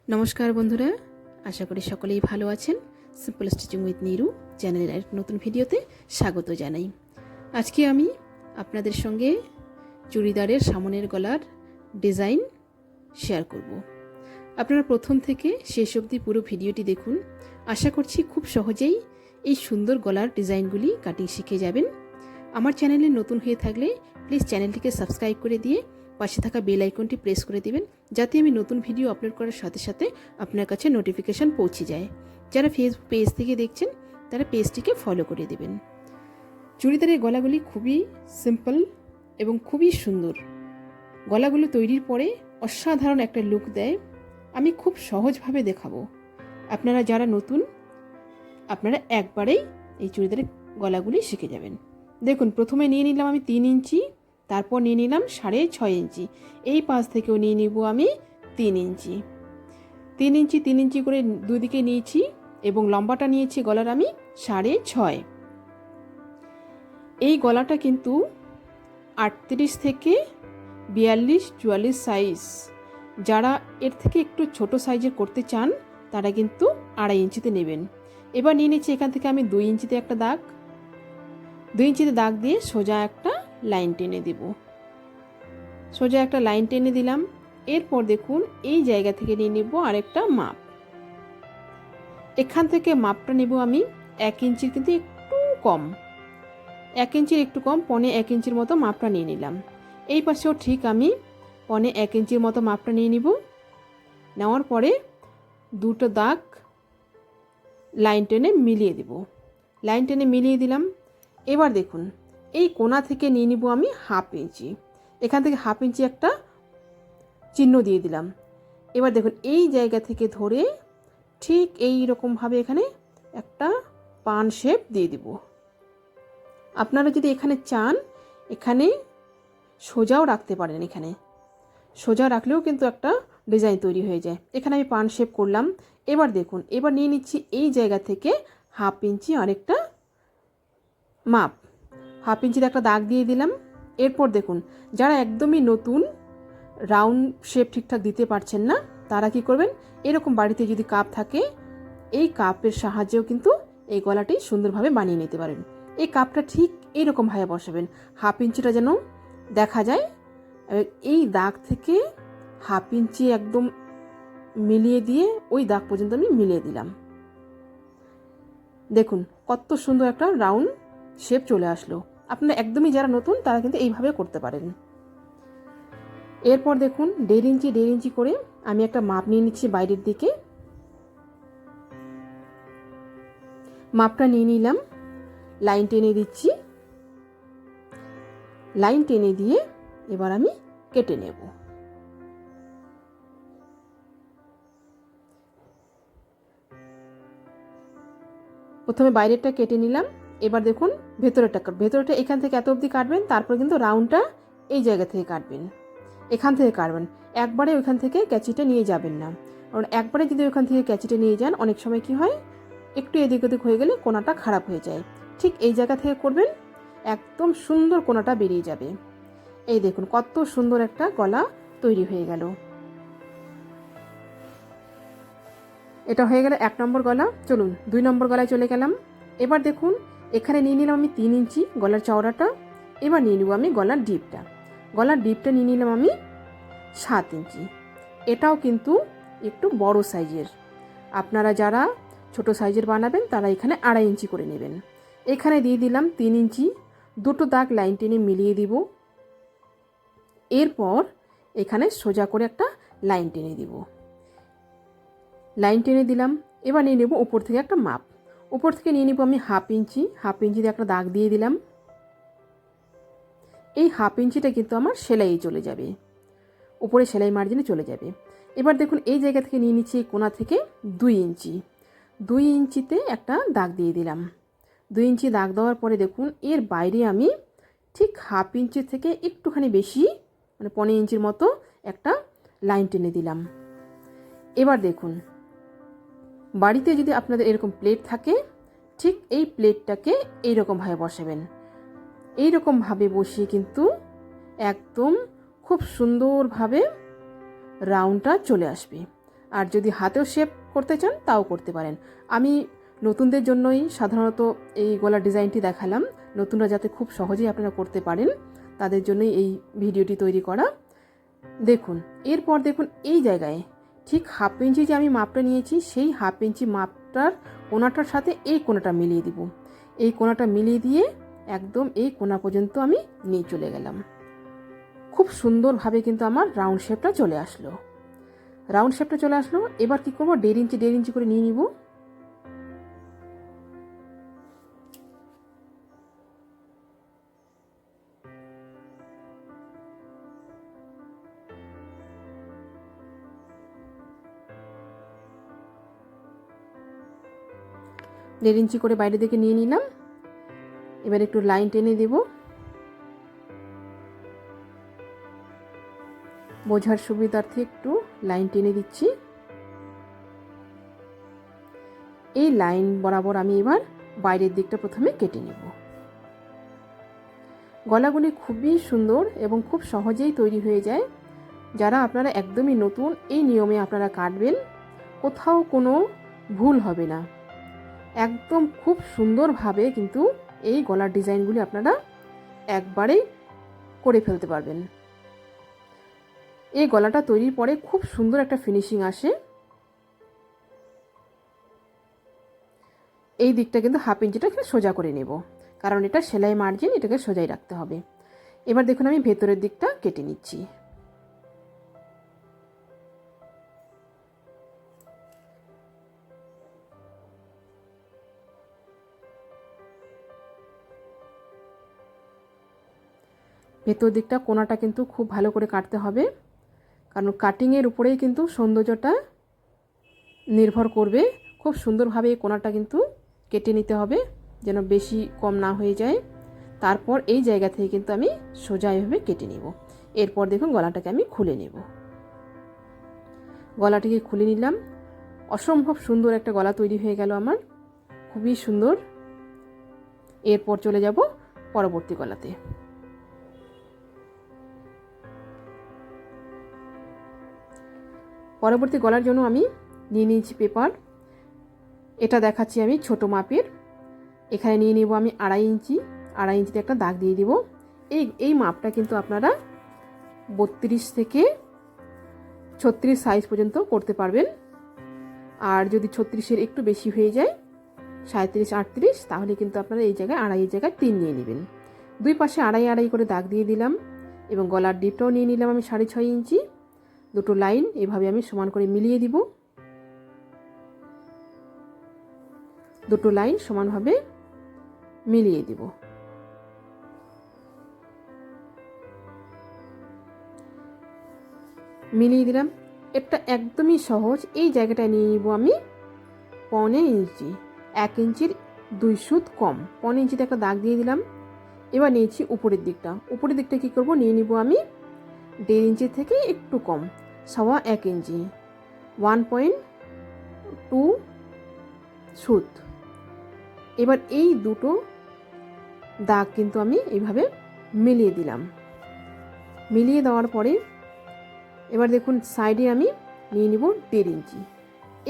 নমস্কার বন্ধুরা, আশা করি সকলেই ভালো আছেন। সিম্পল স্টিচিং উইথ নিরু চ্যানেলের এক নতুন ভিডিওতে স্বাগত জানাই। আজকে আমি আপনাদের সঙ্গে চুড়িদারের সামনের গলার ডিজাইন শেয়ার করব। আপনারা প্রথম থেকে শেষ অবধি পুরো ভিডিওটি দেখুন। আশা করছি খুব সহজেই এই সুন্দর গলার ডিজাইনগুলি কাটিং শিখে যাবেন। আমার চ্যানেলে নতুন হয়ে থাকলে প্লিজ চ্যানেলটিকে সাবস্ক্রাইব করে দিয়ে পাশে থাকা বেল আইকনটি প্রেস করে দিবেন, যাতে আমি নতুন ভিডিও আপলোড করার সাথে সাথে আপনার কাছে নোটিফিকেশান পৌঁছে যায়। যারা ফেসবুক পেজ থেকে দেখছেন তারা পেজটিকে ফলো করে দেবেন। চুড়িদারের গলাগুলি খুবই সিম্পল এবং খুবই সুন্দর। গলাগুলো তৈরির পরে অসাধারণ একটা লুক দেয়। আমি খুব সহজভাবে দেখাবো। আপনারা যারা নতুন, আপনারা একবারেই এই চুড়িদারের গলাগুলি শিখে যাবেন। দেখুন, প্রথমে নিয়ে নিলাম আমি 3 ইঞ্চি, তারপর নিয়ে নিলাম 6.5 ইঞ্চি, এই পাশ থেকেও নিয়ে নিব আমি 3 ইঞ্চি। 3 ইঞ্চি করে দুদিকে নিয়েছি এবং লম্বাটা নিয়েছি গলার আমি 6.5। এই গলাটা কিন্তু 38 থেকে 42-44 সাইজ। যারা এর থেকে একটু ছোট সাইজের করতে চান তারা কিন্তু 2.5 ইঞ্চিতে নেবেন। এবার নিয়ে নিচ্ছি এখান থেকে আমি 2 ইঞ্চিতে একটা দাগ, 2 ইঞ্চিতে দাগ দিয়ে সোজা একটা লাইন টেনে দেব। সোজা একটা লাইন টেনে দিলাম। এরপর দেখুন, এই জায়গা থেকে নিয়ে নেব আরেকটা মাপ। এখান থেকে মাপটা নেব আমি 1 ইঞ্চির কিন্তু একটু কম, 1 ইঞ্চির একটু কম, 1.25 ইঞ্চির মতো মাপটা নিয়ে নিলাম। এই পাশেও ঠিক আমি 1.25 ইঞ্চির মতো মাপটা নিয়ে নিব। নেওয়ার পরে দুটো দাগ লাইন টেনে মিলিয়ে দেব। লাইন টেনে মিলিয়ে দিলাম। এবার দেখুন, এই কোণা থেকে নিয়ে নিব আমি 1/2 ইঞ্চি। এখান থেকে 1/2 ইঞ্চি একটা চিহ্ন দিয়ে দিলাম। এবার দেখুন, এই জায়গা থেকে ধরে ঠিক এই রকমভাবে এখানে একটা পান শেপ দিয়ে দিব। আপনারা যদি এখানে চান এখানে সোজাও রাখতে পারেন, এখানে সোজা রাখলেও কিন্তু একটা ডিজাইন তৈরি হয়ে যায়। এখানে আমি পান শেপ করলাম। এবার দেখুন, এবার নিয়ে নিচ্ছি এই জায়গা থেকে 1/2 ইঞ্চি আরেকটা মাপ, 1/2 ইঞ্চিতে একটা দাগ দিয়ে দিলাম। এরপর দেখুন, যারা একদমই নতুন, রাউন্ড শেপ ঠিকঠাক দিতে পারছেন না, তারা কি করবেন, এরকম বাড়িতে যদি কাপ থাকে এই কাপের সাহায্যেও কিন্তু এই গলাটি সুন্দরভাবে বানিয়ে নিতে পারেন। এই কাপটা ঠিক এইরকমভাবে বসাবেন, 1/2 ইঞ্চিটা যেন দেখা যায়। এই দাগ থেকে 1/2 ইঞ্চি একদম মিলিয়ে দিয়ে ওই দাগ পর্যন্ত আমি মিলিয়ে দিলাম। দেখুন কত সুন্দর একটা রাউন্ড শেপ চলে আসলো। আপনারা একদমই যারা নতুন তারা কিন্তু এইভাবে করতে পারেন। এরপর দেখুন, 1.5 ইঞ্চি করে আমি একটা মাপ নিয়ে নিচ্ছি বাইরের দিকে। মাপটা নিয়ে নিলাম, লাইন টেনে দিচ্ছি। লাইন টেনে দিয়ে এবার আমি কেটে নেব। প্রথমে বাইরেরটা কেটে নিলাম। এবার দেখুন ভেতরেটা এখান থেকে এত অবধি কাটবেন, তারপর কিন্তু রাউন্ডটা এই জায়গা থেকে কাটবেন, এখান থেকে কাটবেন। একবারে ওইখান থেকে ক্যাচিটা নিয়ে যাবেন না, কারণ একবারে যদি ওইখান থেকে ক্যাচিটা নিয়ে যান অনেক সময় কি হয়, একটু এদিক ওদিক হয়ে গেলে কোণাটা খারাপ হয়ে যায়। ঠিক এই জায়গা থেকে করবেন, একদম সুন্দর কোণাটা বেরিয়ে যাবে। এই দেখুন কত সুন্দর একটা গলা তৈরি হয়ে গেল। এটা হয়ে গেল 1 নম্বর গলা। চলুন 2 নম্বর গলায় চলে গেলাম। এবার দেখুন, এখানে নিয়ে নিলাম আমি 3 ইঞ্চি গলার চওড়াটা। এবার নিয়ে নেব আমি গলার ডিপটা। গলার ডিপটা নিয়ে নিলাম আমি 7 ইঞ্চি। এটাও কিন্তু একটু বড় সাইজের। আপনারা যারা ছোট সাইজের বানাবেন তারা এখানে 2.5 ইঞ্চি করে নেবেন। এখানে দিয়ে দিলাম 3 ইঞ্চি, দুটো দাগ লাইন টেনে মিলিয়ে দিব। এরপর এখানে সোজা করে একটা লাইন টেনে দিব। লাইন টেনে দিলাম। এবার নিয়ে নেব উপর থেকে একটা মাপ। উপর থেকে নিয়ে নেব আমি 1/2 ইঞ্চি, 1/2 ইঞ্চিতে একটা দাগ দিয়ে দিলাম। এই 1/2 ইঞ্চিটা কিন্তু আমার সেলাইয়ে চলে যাবে, উপরে সেলাই মার্জিনে চলে যাবে। এবার দেখুন, এই জায়গা থেকে নিয়ে নিচ্ছি এই কোণা থেকে 2 ইঞ্চি, 2 ইঞ্চিতে একটা দাগ দিয়ে দিলাম। 2 ইঞ্চি দাগ দেওয়ার পরে দেখুন, এর বাইরে আমি ঠিক 1/2 ইঞ্চি থেকে একটুখানি বেশি, মানে 1.25 ইঞ্চির মতো একটা লাইন টেনে দিলাম। এবার দেখুন, বাড়িতে যদি আপনাদের এরকম প্লেট থাকে, ঠিক এই প্লেটটাকে এইরকমভাবে বসাবেন। এইরকমভাবে বসিয়ে কিন্তু একদম খুব সুন্দরভাবে রাউন্ডটা চলে আসবে। আর যদি হাতেও শেপ করতে চান তাও করতে পারেন। আমি নতুনদের জন্যই সাধারণত এই গলার ডিজাইনটি দেখালাম, নতুনরা যাতে খুব সহজেই আপনারা করতে পারেন তাদের জন্যই এই ভিডিওটি তৈরি করা। দেখুন, এরপর দেখুন এই জায়গায় ঠিক 1/2 ইঞ্চি যে আমি মাপটা নিয়েছি, সেই 1/2 ইঞ্চি মাপটার কোনাটার সাথে এই কোনাটা মিলিয়ে দিব। এই কোনাটা মিলিয়ে দিয়ে একদম এই কোনা পর্যন্ত আমি নিয়ে চলে গেলাম। খুব সুন্দরভাবে কিন্তু আমার রাউন্ড শেপটা চলে আসলো। এবার কি করবো, 1.5 ইঞ্চি করে নিয়ে নিব। দেড় ইঞ্চি করে বাইরে দিকে নিয়ে নিলাম। এবার একটু লাইন টেনে দেব, বোঝার সুবিধার্থে একটু লাইন টেনে দিচ্ছি। এই লাইন বরাবর আমি এবার বাইরের দিকটা প্রথমে কেটে নেব। গলাগুলি খুবই সুন্দর এবং খুব সহজেই তৈরি হয়ে যায়। যারা আপনারা একদমই নতুন, এই নিয়মে আপনারা কাটবেন, কোথাও কোনো ভুল হবে না। একদম খুব সুন্দরভাবে কিন্তু এই গলার ডিজাইনগুলি আপনারা একবারেই করে ফেলতে পারবেন। এই গলাটা তৈরির পরে খুব সুন্দর একটা ফিনিশিং আসে। এই দিকটা কিন্তু 1/2 ইঞ্চিটা এখানে সোজা করে নেব, কারণ এটা সেলাই মার্জিন, এটাকে সোজাই রাখতে হবে। এবার দেখুন আমি ভেতরের দিকটা কেটে নিচ্ছি। ভেতর দিকটা কোনাটা কিন্তু খুব ভালো করে কাটতে হবে, কারণ কাটিংয়ের উপরেই কিন্তু সৌন্দর্যটা নির্ভর করবে। খুব সুন্দরভাবে এই কোনাটা কিন্তু কেটে নিতে হবে, যেন বেশি কম না হয়ে যায়। তারপর এই জায়গা থেকে কিন্তু আমি সোজা এভাবে কেটে নেব। এরপর দেখুন গলাটাকে আমি খুলে নেব। গলাটিকে খুলে নিলাম। অসম্ভব সুন্দর একটা গলা তৈরি হয়ে গেল আমার, খুবই সুন্দর। এরপর চলে যাব পরবর্তী গলাতে। পরবর্তী গলার জন্য আমি নিয়ে নিয়েছি পেপার। এটা দেখাচ্ছি আমি ছোট মাপের। এখানে নিয়ে নেব আমি 2.5 ইঞ্চি। 2.5 ইঞ্চিতে একটা দাগ দিয়ে দিব। এই মাপটা কিন্তু আপনারা 32 থেকে 36 সাইজ পর্যন্ত করতে পারবেন। আর যদি 36-এর একটু বেশি হয়ে যায়, 37-38, তাহলে কিন্তু আপনারা এই জায়গায় 2.5 জায়গায় 3 নিয়ে নেবেন। দুই পাশে 2.5 করে দাগ দিয়ে দিলাম এবং গলার ডিপটাও নিয়ে নিলাম আমি 6.5 ইঞ্চি। দুটো লাইন এভাবে আমি সমান করে মিলিয়ে দিব। দুটো লাইন সমানভাবে মিলিয়ে দিব। মিলিয়ে দিলাম। এটা একদমই সহজ। এই জায়গাটায় নিয়ে নিব আমি 1.25 ইঞ্চি, 1 ইঞ্চির 2 সুত কম। 1.25 ইঞ্চিতে একটা দাগ দিয়ে দিলাম। এবার নিয়েছি উপরের দিকটা। উপরের দিকটা কি করব, নিয়ে নিব আমি 1.5 ইঞ্চি থেকে একটু কম, 1.25 ইঞ্চি, 1.2 সুত। এবার এই দুটো দাগ কিন্তু আমি এইভাবে মিলিয়ে দিলাম। মিলিয়ে দেওয়ার পরে এবার দেখুন সাইডে আমি নিয়ে নিব 1.5 ইঞ্চি,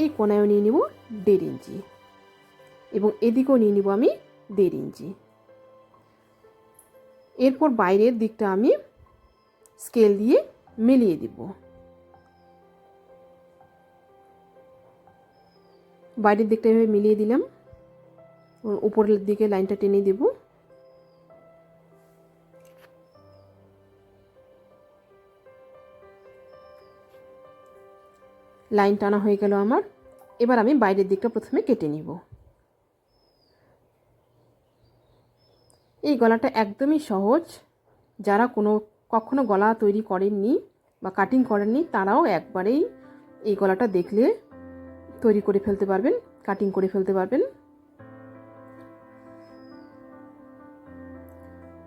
এই কোণায়ও নিয়ে নিব 1.5 ইঞ্চি এবং এদিকেও নিয়ে নিব আমি 1.5 ইঞ্চি। এরপর বাইরের দিকটা আমি স্কেল দিয়ে মিলিয়ে দিব। বাইরের দিকটা এভাবে মিলিয়ে দিলাম। উপরের দিকে লাইনটা টেনে দেব। লাইন টানা হয়ে গেল আমার। এবার আমি বাইরের দিকটা প্রথমে কেটে নিব। এই গলাটা একদমই সহজ। যারা কখনো গলা তৈরি করেননি বা কাটিং করেননি, তারাও একবারেই এই গলাটা দেখলে তৈরি করে ফেলতে পারবেন, কাটিং করে ফেলতে পারবেন।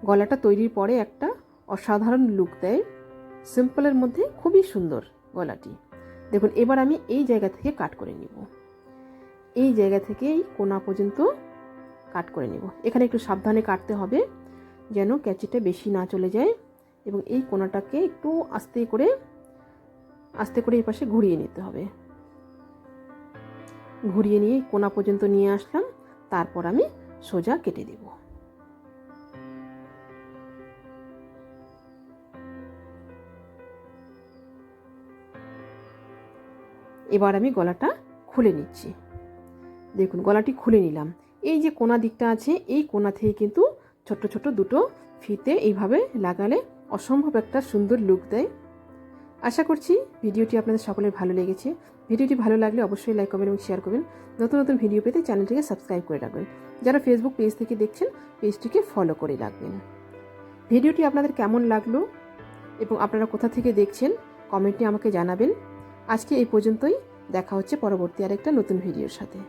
গলাটা তৈরির পরে একটা অসাধারণ লুক দেয়। সিম্পলের মধ্যে খুবই সুন্দর গলাটি। দেখুন এবার আমি এই জায়গা থেকে কাট করে নিব। এই জায়গা থেকে এই কোণা পর্যন্ত কাট করে নেব। এখানে একটু সাবধানে কাটতে হবে যেন ক্যাচিটা বেশি না চলে যায়, এবং এই কোণাটাকে একটু আস্তে করে এই পাশে ঘুরিয়ে নিতে হবে। ঘুরিয়ে নিয়ে কোনা পর্যন্ত নিয়ে আসলাম, তারপর আমি সোজা কেটে দেব। এবার আমি গলাটা খুলে নিচ্ছি। দেখুন গলাটি খুলে নিলাম। এই যে কোনা দিকটা আছে, এই কোনা থেকে কিন্তু ছোট ছোট দুটো ফিতে এইভাবে লাগালে অসম্ভব একটা সুন্দর লুক দেয়। আশা করছি ভিডিওটি আপনাদের সকলের ভালো লেগেছে। ভিডিওটি ভালো লাগলে অবশ্যই লাইক করবেন এবং শেয়ার করবেন। নতুন নতুন ভিডিও পেতে চ্যানেলটিকে সাবস্ক্রাইব করে রাখবেন। যারা ফেসবুক পেজ থেকে দেখছেন, পেজটিকে ফলো করে রাখবেন। ভিডিওটি আপনাদের কেমন লাগলো এবং আপনারা কোথা থেকে দেখছেন কমেন্টে আমাকে জানাবেন। আজকে এই পর্যন্তই, দেখা হচ্ছে পরবর্তী আরেকটা নতুন ভিডিওর সাথে।